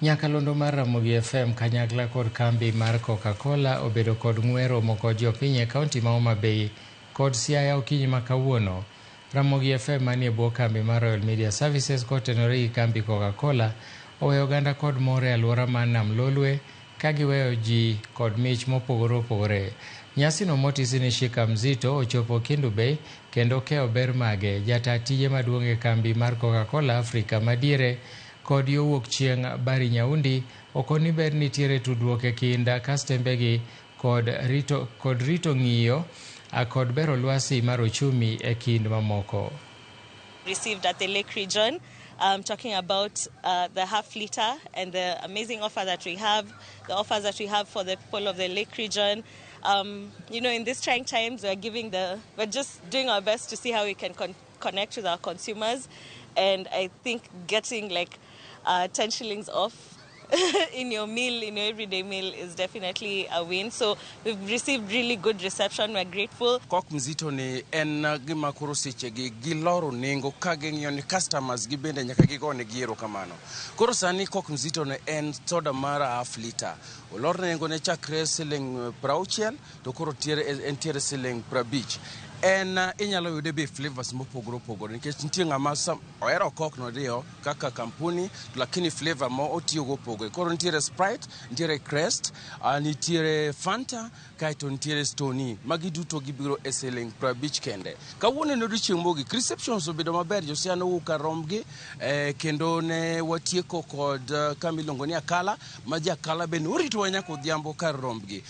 Nyakalondo mar Ramogi FM kanyakla kod kambi mar Coca Cola obedo kod ng'wero moko jopiny e kaonti ma Homabay kod Siaya okinyi ma kawuono. Ramogi FM manie bwo kambi mar Royal Media Services kotenore gi kambi Coca Cola oweyo oganda kod mor e alwora mar Nam Lolwe ka giweyo ji kod mich mopogore opogore. Nyasino motisi ni Shika Mzito ochopo Kendu Bay kendo keo ber mage jata tije maduong' e kambi mar Coca Cola Afrika madiere kod yo wuok chieng' Bari Nyaundi okoni ber nitiere tudruok e kind kastembegi kod rito ng'iyo kod bero lwasi mar ochumi e kind mamoko. Received at the Lake region, talking about the half liter and the amazing offer that we have, the offers that we have for the people of the Lake region. In these trying times, we're just doing our best to see how we can connect with our consumers, and I think getting 10 shillings off in your everyday meal is definitely a win. So we've received really good reception. We're grateful. Coke Mzito ni en gima koro seche gi giloro nengo ka ging'iyo ni customers gi bende nyaka gigone giero kamano. Koro sani Coke Mzito ne en soda mara half liter. Olor nengo ne chakre siling 60 to koro entiere siling 50. En inyalo yude be flavors mopogore opogore nikech nitie ng'ama ohero Coke no dio kaka kampuni, lakini flavor mo otiyo go opogore. Koro nitiere Sprite, nitiere Crest, nitiere Fanta, kaito nitiere Stony. Magi duto gibiro e siling 50 kende. Kawuono ne odiechieng' mogik receptions obedo maber, josiaya nowuok ka romgi kendo ne watieko kod kama iluongo ni Akala, ma Jakala bende oritowa nyaka odhiambo kar rombgi.